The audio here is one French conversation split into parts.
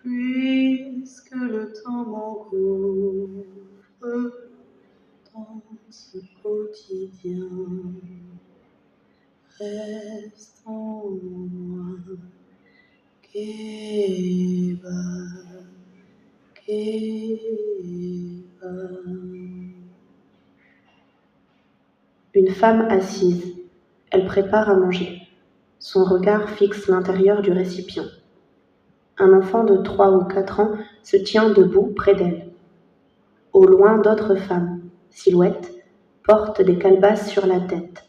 Puisque le temps m'engouffre dans ce quotidien, reste en moi, Kéba, Kéba. Une femme assise, elle prépare à manger. Son regard fixe l'intérieur du récipient. Un enfant de 3 ou 4 ans se tient debout près d'elle. Au loin, d'autres femmes, silhouettes, portent des calebasses sur la tête.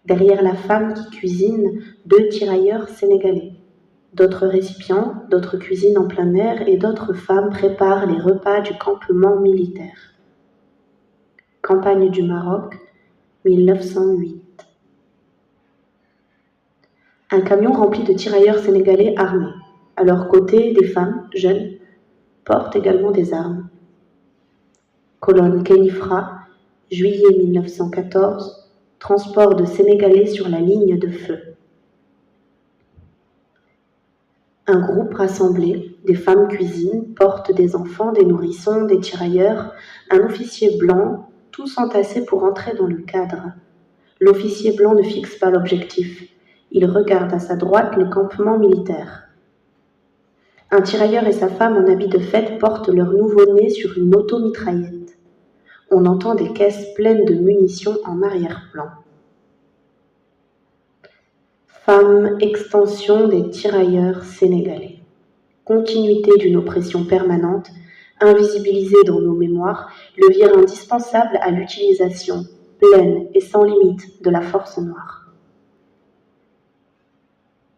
Derrière la femme qui cuisine, 2 tirailleurs sénégalais. D'autres récipients, d'autres cuisines en plein air et d'autres femmes préparent les repas du campement militaire. Campagne du Maroc, 1908. Un camion rempli de tirailleurs sénégalais armés. À leur côté, des femmes, jeunes, portent également des armes. Colonne Kenifra, juillet 1914, transport de Sénégalais sur la ligne de feu. Un groupe rassemblé, des femmes cuisinent, portent des enfants, des nourrissons, des tirailleurs, un officier blanc, tous entassés pour entrer dans le cadre. L'officier blanc ne fixe pas l'objectif. Il regarde à sa droite le campement militaire. Un tirailleur et sa femme en habit de fête portent leur nouveau-né sur une automitraillette. On entend des caisses pleines de munitions en arrière-plan. Femme, extension des tirailleurs sénégalais. Continuité d'une oppression permanente, invisibilisée dans nos mémoires, levier indispensable à l'utilisation pleine et sans limite de la force noire.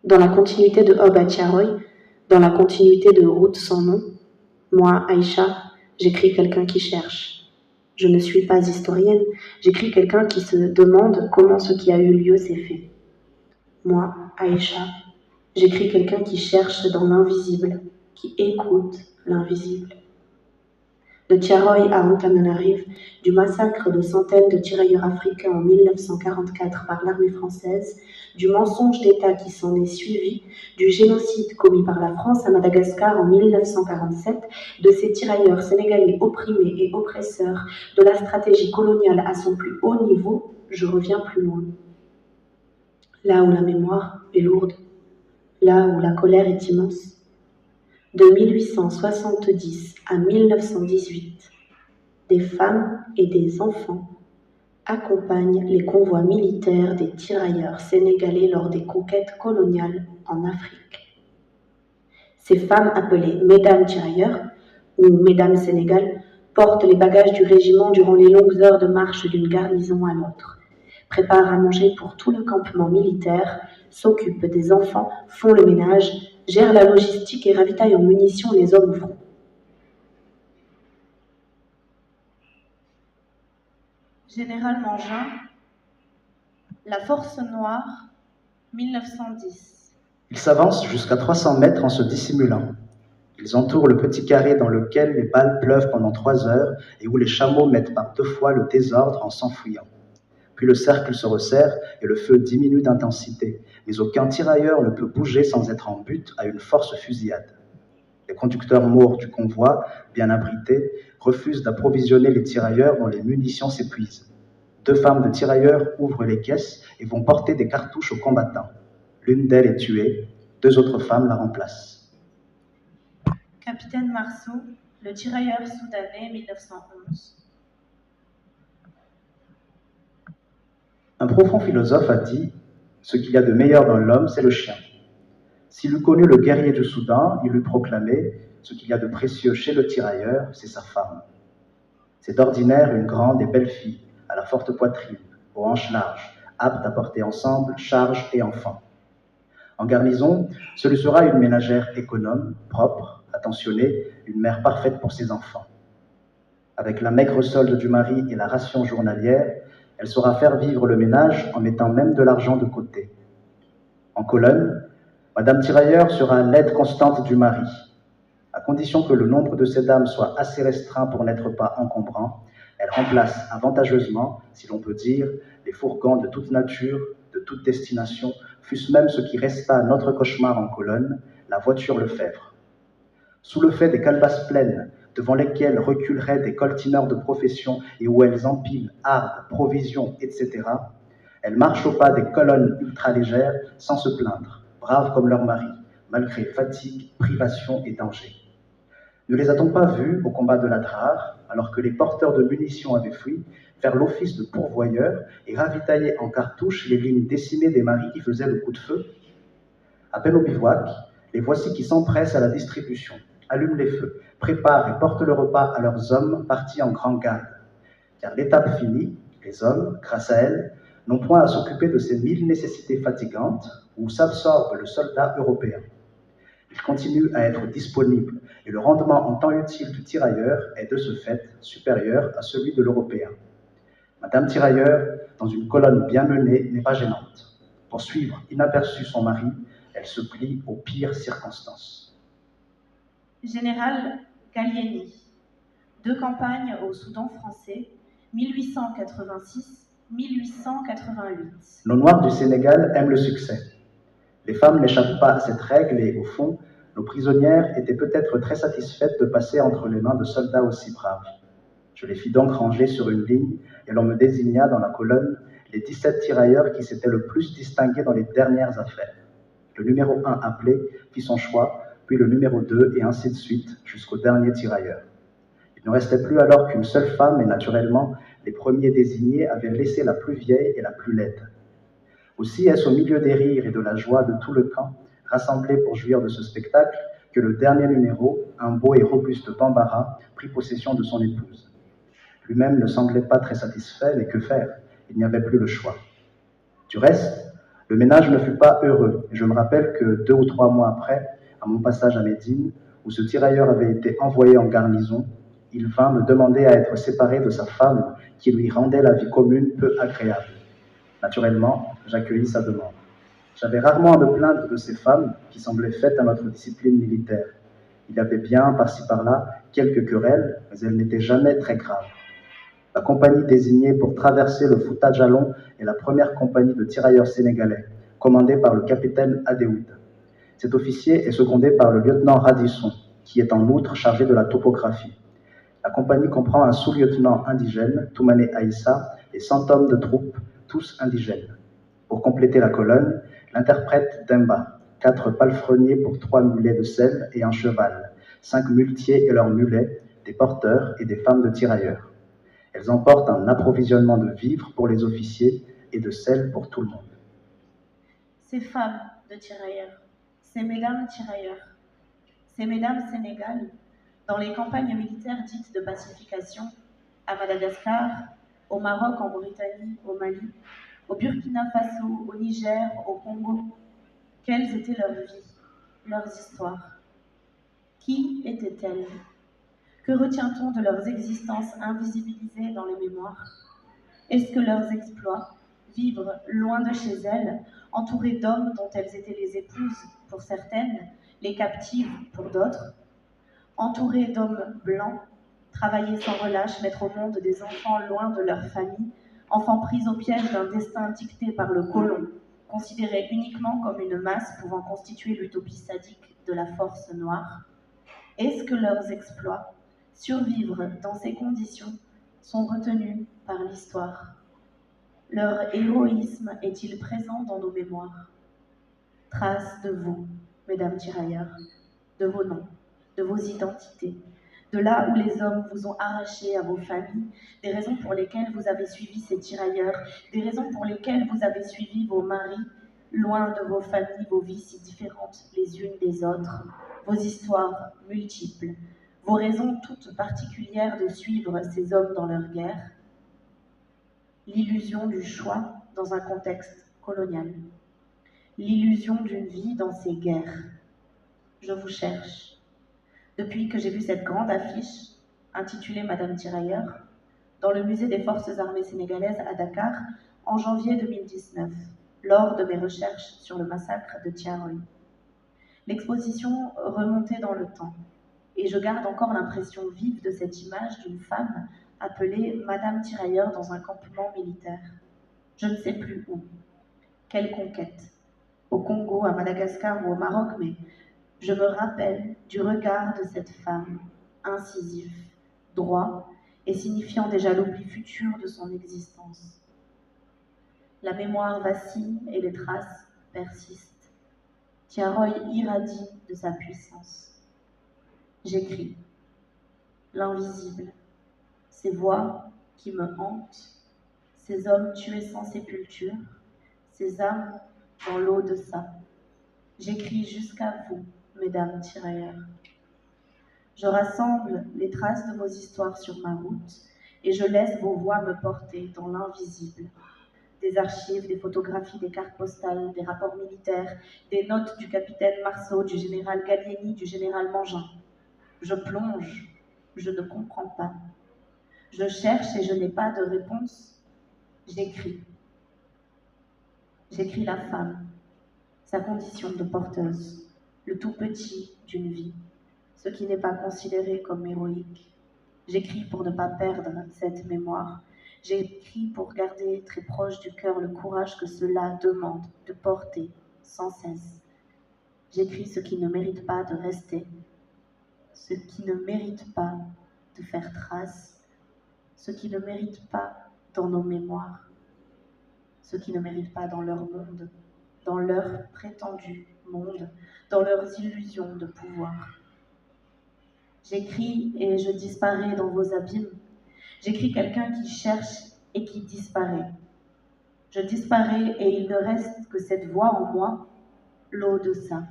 Dans la continuité de Oba Tiaroy, dans la continuité de Route sans nom, moi, Aïcha, j'écris quelqu'un qui cherche. Je ne suis pas historienne, j'écris quelqu'un qui se demande comment ce qui a eu lieu s'est fait. Moi, Aïcha, j'écris quelqu'un qui cherche dans l'invisible, qui écoute l'invisible. De Tiaroy à Antananarive, du massacre de centaines de tirailleurs africains en 1944 par l'armée française, du mensonge d'État qui s'en est suivi, du génocide commis par la France à Madagascar en 1947, de ces tirailleurs sénégalais opprimés et oppresseurs, de la stratégie coloniale à son plus haut niveau, je reviens plus loin. Là où la mémoire est lourde, là où la colère est immense. De 1870 à 1918, des femmes et des enfants accompagnent les convois militaires des tirailleurs sénégalais lors des conquêtes coloniales en Afrique. Ces femmes appelées Mesdames tirailleurs ou Mesdames Sénégal portent les bagages du régiment durant les longues heures de marche d'une garnison à l'autre, préparent à manger pour tout le campement militaire, s'occupent des enfants, font le ménage, gèrent la logistique et ravitaillent en munitions les hommes au front. Général Mangin, La Force Noire, 1910. Ils s'avancent jusqu'à 300 mètres en se dissimulant. Ils entourent le petit carré dans lequel les balles pleuvent pendant 3 heures et où les chameaux mettent par 2 fois le désordre en s'enfuyant. Puis le cercle se resserre et le feu diminue d'intensité, mais aucun tirailleur ne peut bouger sans être en butte à une force fusillade. Les conducteurs maures du convoi, bien abrités, refusent d'approvisionner les tirailleurs dont les munitions s'épuisent. 2 femmes de tirailleurs ouvrent les caisses et vont porter des cartouches aux combattants. L'une d'elles est tuée, 2 autres femmes la remplacent. Capitaine Marceau, Le tirailleur soudanais, 1911. Un profond philosophe a dit « Ce qu'il y a de meilleur dans l'homme, c'est le chien ». S'il eût connu le guerrier du Soudan, il eût proclamé « Ce qu'il y a de précieux chez le tirailleur, c'est sa femme ». C'est d'ordinaire une grande et belle fille, à la forte poitrine, aux hanches larges, apte à porter ensemble charge et enfants. En garnison, ce lui sera une ménagère économe, propre, attentionnée, une mère parfaite pour ses enfants. Avec la maigre solde du mari et la ration journalière, elle saura faire vivre le ménage en mettant même de l'argent de côté. En colonne, Madame Tirailleur sera l'aide constante du mari, à condition que le nombre de ces dames soit assez restreint pour n'être pas encombrant. Elle remplace avantageusement, si l'on peut dire, les fourgons de toute nature, de toute destination, fût-ce même ce qui resta à notre cauchemar en colonne, la voiture Lefebvre. Sous le fait des calebasses pleines, devant lesquelles reculeraient des coltineurs de profession et où elles empilent hardes, provisions, etc., elles marchent au pas des colonnes ultra-légères sans se plaindre, braves comme leur mari, malgré fatigue, privation et danger. Ne les a-t-on pas vus au combat de la Drare, alors que les porteurs de munitions avaient fui, faire l'office de pourvoyeurs et ravitailler en cartouches les lignes décimées des maris qui faisaient le coup de feu? À peine au bivouac, les voici qui s'empressent à la distribution, allument les feux, préparent et portent le repas à leurs hommes partis en grande garde. Car l'étape finie, les hommes, grâce à elles, n'ont point à s'occuper de ces 1000 nécessités fatigantes où s'absorbe le soldat européen. Il continue à être disponible et le rendement en temps utile du tirailleur est de ce fait supérieur à celui de l'Européen. Madame Tirailleur, dans une colonne bien menée, n'est pas gênante. Pour suivre inaperçue son mari, elle se plie aux pires circonstances. Général Gallieni, deux campagnes au Soudan français, 1886-1888. Nos Noirs du Sénégal aiment le succès. Les femmes n'échappent pas à cette règle et, au fond, nos prisonnières étaient peut-être très satisfaites de passer entre les mains de soldats aussi braves. Je les fis donc ranger sur une ligne et l'on me désigna dans la colonne les 17 tirailleurs qui s'étaient le plus distingués dans les dernières affaires. Le numéro 1 appelé fit son choix, puis le numéro 2 et ainsi de suite jusqu'au dernier tirailleur. Il ne restait plus alors qu'une seule femme et naturellement, les premiers désignés avaient laissé la plus vieille et la plus laide. Aussi est-ce au milieu des rires et de la joie de tout le camp, rassemblé pour jouir de ce spectacle, que le dernier numéro, un beau et robuste Bambara, prit possession de son épouse. Lui-même ne semblait pas très satisfait, mais que faire? Il n'y avait plus le choix. Du reste, le ménage ne fut pas heureux, et je me rappelle que 2 ou 3 mois après, à mon passage à Médine, où ce tirailleur avait été envoyé en garnison, il vint me demander à être séparé de sa femme, qui lui rendait la vie commune peu agréable. Naturellement, j'accueillis sa demande. J'avais rarement à me plaindre de ces femmes qui semblaient faites à notre discipline militaire. Il y avait bien, par-ci par-là, quelques querelles, mais elles n'étaient jamais très graves. La compagnie désignée pour traverser le Fouta Djallon est la première compagnie de tirailleurs sénégalais, commandée par le capitaine Adéoud. Cet officier est secondé par le lieutenant Radisson, qui est en outre chargé de la topographie. La compagnie comprend un sous-lieutenant indigène, Toumane Aïssa, et 100 hommes de troupes, tous indigènes. Pour compléter la colonne, l'interprète Demba, 4 palefreniers pour 3 mulets de sel et un cheval, 5 muletiers et leurs mulets, des porteurs et des femmes de tirailleurs. Elles emportent un approvisionnement de vivres pour les officiers et de sel pour tout le monde. Ces femmes de tirailleurs, ces mesdames tirailleurs, ces mesdames sénégales, dans les campagnes militaires dites de pacification, à Madagascar, au Maroc, en Mauritanie, au Mali, au Burkina Faso, au Niger, au Congo, quelles étaient leurs vies, leurs histoires? Qui étaient-elles? Que retient-on de leurs existences invisibilisées dans les mémoires? Est-ce que leurs exploits, vivre loin de chez elles, entourées d'hommes dont elles étaient les épouses pour certaines, les captives pour d'autres, entourées d'hommes blancs, travailler sans relâche, mettre au monde des enfants loin de leur famille, enfants pris au piège d'un destin dicté par le colon, considérés uniquement comme une masse pouvant constituer l'utopie sadique de la force noire? Est-ce que leurs exploits, survivre dans ces conditions, sont retenus par l'histoire? Leur héroïsme est-il présent dans nos mémoires? Traces de vous, mesdames tirailleurs, de vos noms, de vos identités, de là où les hommes vous ont arraché à vos familles, des raisons pour lesquelles vous avez suivi ces tirailleurs, des raisons pour lesquelles vous avez suivi vos maris, loin de vos familles, vos vies si différentes les unes des autres, vos histoires multiples, vos raisons toutes particulières de suivre ces hommes dans leur guerre, l'illusion du choix dans un contexte colonial, l'illusion d'une vie dans ces guerres. Je vous cherche. Depuis que j'ai vu cette grande affiche, intitulée Madame Tirailleur, dans le musée des Forces armées sénégalaises à Dakar, en janvier 2019, lors de mes recherches sur le massacre de Tiaroy. L'exposition remontait dans le temps, et je garde encore l'impression vive de cette image d'une femme appelée Madame Tirailleur dans un campement militaire. Je ne sais plus où. Quelle conquête? Au Congo, à Madagascar ou au Maroc, mais je me rappelle du regard de cette femme, incisif, droit et signifiant déjà l'oubli futur de son existence. La mémoire vacille et les traces persistent. Tiaroy irradie de sa puissance. J'écris. L'invisible. Ces voix qui me hantent. Ces hommes tués sans sépulture. Ces âmes dans l'eau de ça. J'écris jusqu'à vous, mesdames tirailleurs. Je rassemble les traces de vos histoires sur ma route et je laisse vos voix me porter dans l'invisible. Des archives, des photographies, des cartes postales, des rapports militaires, des notes du capitaine Marceau, du général Gallieni, du général Mangin. Je plonge, je ne comprends pas. Je cherche et je n'ai pas de réponse. J'écris. J'écris la femme, sa condition de porteuse, le tout petit d'une vie, ce qui n'est pas considéré comme héroïque. J'écris pour ne pas perdre cette mémoire. J'écris pour garder très proche du cœur le courage que cela demande de porter sans cesse. J'écris ce qui ne mérite pas de rester, ce qui ne mérite pas de faire trace, ce qui ne mérite pas dans nos mémoires, ce qui ne mérite pas dans leur monde, dans leur prétendu monde, dans leurs illusions de pouvoir. J'écris et je disparais dans vos abîmes. J'écris quelqu'un qui cherche et qui disparaît. Je disparais et il ne reste que cette voix en moi, l'eau de ça.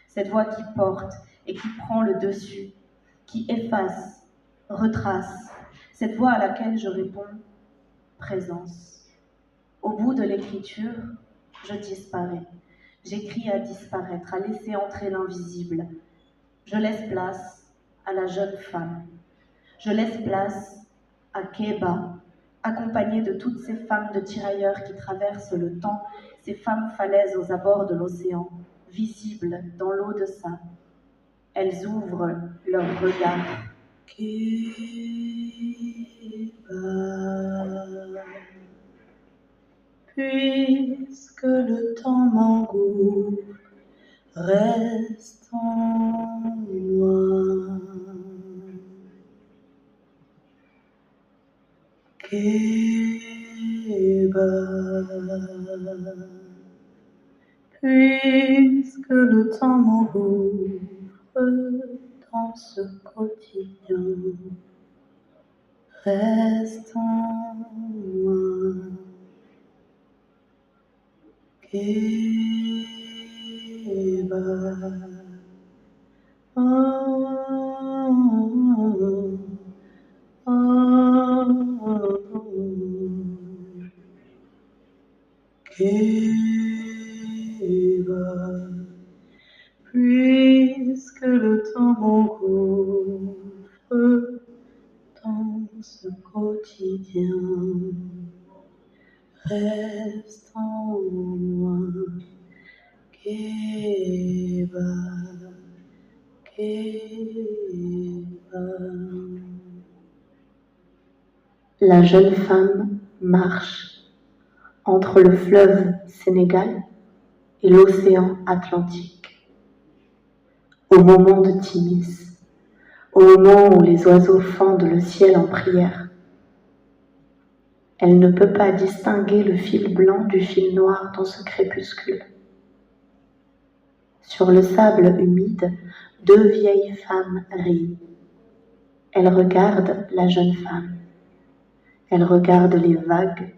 Cette voix qui porte et qui prend le dessus, qui efface, retrace. Cette voix à laquelle je réponds présence. Au bout de l'écriture, je disparais. J'écris à disparaître, à laisser entrer l'invisible. Je laisse place à la jeune femme. Je laisse place à Kéba, accompagnée de toutes ces femmes de tirailleurs qui traversent le temps, ces femmes falaises aux abords de l'océan, visibles dans l'eau de ça. Elles ouvrent leur regard. Kéba, puisque le temps m'engouffre, reste en moi. Kéba, puisque le temps m'engouffre dans ce quotidien, reste en moi. Kéba, oh, oh, oh, oh. Kéba, puisque le temps m'engouffre dans ce quotidien, reste en moi. Kéba, Kéba. La jeune femme marche entre le fleuve Sénégal et l'océan Atlantique. Au moment de Timis, au moment où les oiseaux fendent le ciel en prière, elle ne peut pas distinguer le fil blanc du fil noir dans ce crépuscule. Sur le sable humide, deux vieilles femmes rient. Elles regardent la jeune femme. Elles regardent les vagues,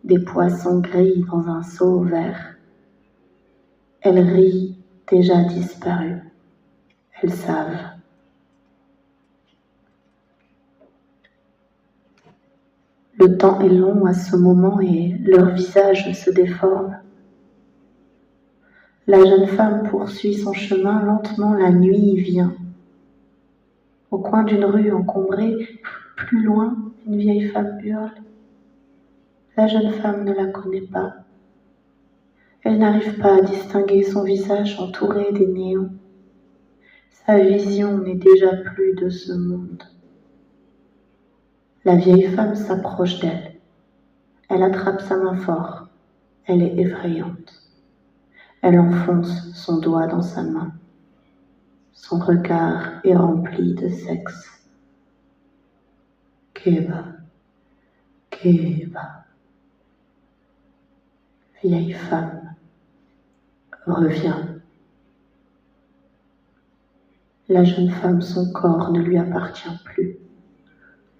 des poissons gris dans un seau vert. Elles rient déjà disparues. Elles savent. Le temps est long à ce moment et leur visage se déforme. La jeune femme poursuit son chemin lentement, la nuit vient. Au coin d'une rue encombrée, plus loin, une vieille femme hurle. La jeune femme ne la connaît pas. Elle n'arrive pas à distinguer son visage entouré des néons. Sa vision n'est déjà plus de ce monde. La vieille femme s'approche d'elle. Elle attrape sa main fort. Elle est effrayante. Elle enfonce son doigt dans sa main. Son regard est rempli de sexe. Keba, Keba. Vieille femme, reviens. La jeune femme, son corps ne lui appartient plus.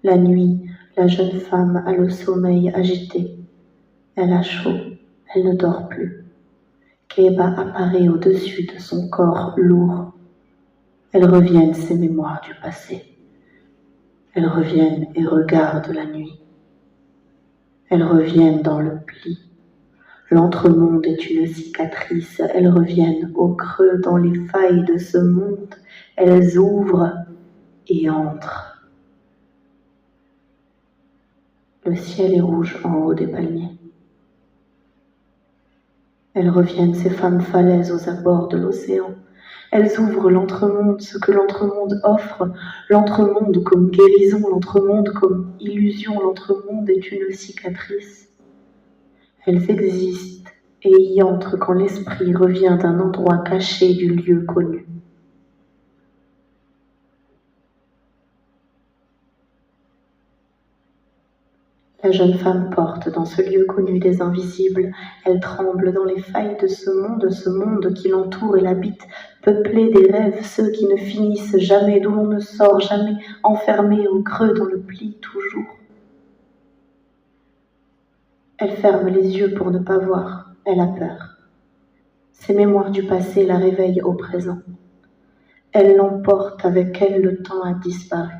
La nuit, la jeune femme a le sommeil agité. Elle a chaud, elle ne dort plus. Keba apparaît au-dessus de son corps lourd. Elles reviennent ses mémoires du passé. Elles reviennent et regardent la nuit. Elles reviennent dans le pli. L'entremonde est une cicatrice. Elles reviennent au creux dans les failles de ce monde. Elles ouvrent et entrent. Le ciel est rouge en haut des palmiers. Elles reviennent, ces femmes falaises aux abords de l'océan. Elles ouvrent l'entremonde, ce que l'entremonde offre. L'entremonde comme guérison, l'entremonde comme illusion, l'entremonde est une cicatrice. Elles existent et y entrent quand l'esprit revient d'un endroit caché du lieu connu. La jeune femme porte dans ce lieu connu des invisibles. Elle tremble dans les failles de ce monde qui l'entoure et l'habite, peuplé des rêves, ceux qui ne finissent jamais, d'où l'on ne sort jamais, enfermé au creux dans le pli toujours. Elle ferme les yeux pour ne pas voir, elle a peur. Ses mémoires du passé la réveillent au présent. Elle l'emporte avec elle, le temps a disparu.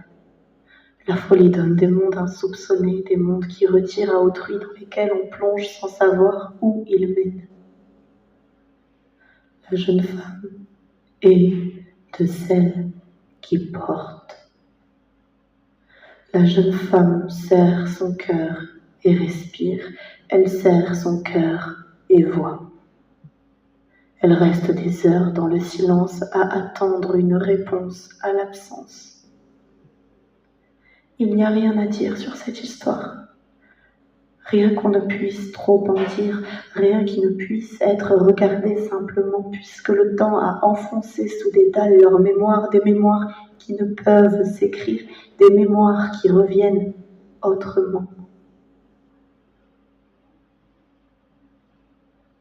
La folie donne des mondes insoupçonnés, des mondes qui retirent à autrui, dans lesquels on plonge sans savoir où ils mènent. La jeune femme est de celles qui portent. La jeune femme serre son cœur et respire. Elle serre son cœur et voit. Elle reste des heures dans le silence à attendre une réponse à l'absence. Il n'y a rien à dire sur cette histoire. Rien qu'on ne puisse trop en dire, rien qui ne puisse être regardé simplement, puisque le temps a enfoncé sous des dalles leurs mémoires, des mémoires qui ne peuvent s'écrire, des mémoires qui reviennent autrement.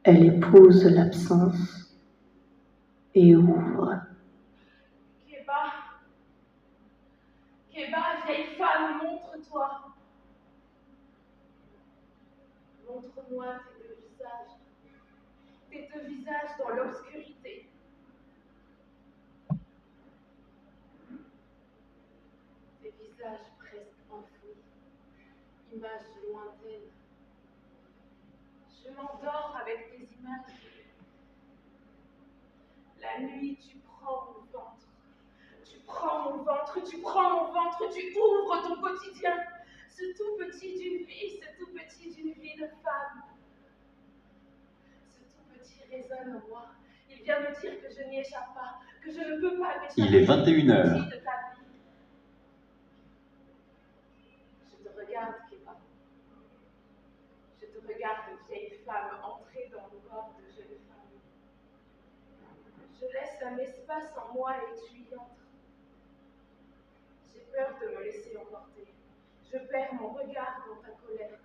Elle épouse l'absence et ouvre. Keba, vieille femme, montre-toi. Montre-moi tes deux visages dans l'obscurité. Tes visages presque enfouis, images lointaines. Je m'endors avec tes images. La nuit, tu prends mon ventre. Tu prends mon ventre, tu prends mon ventre, tu ouvres ton quotidien. Ce tout petit d'une vie, ce tout petit d'une vie de femme. Ce tout petit résonne en moi. Il vient me dire que je n'y échappe pas, que je ne peux pas m'échapper. Il est 21h. Je te regarde, Keba. Je te regarde, vieille femme, entrer dans le corps de jeune femme. Je laisse un espace en moi et tu y entres. J'ai peur de me laisser emporter. Je perds mon regard dans ta colère.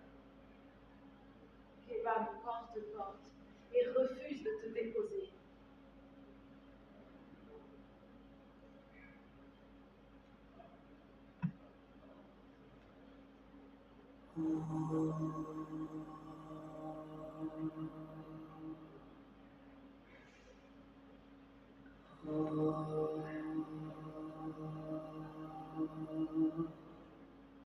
Keba me porte et refuse de te déposer.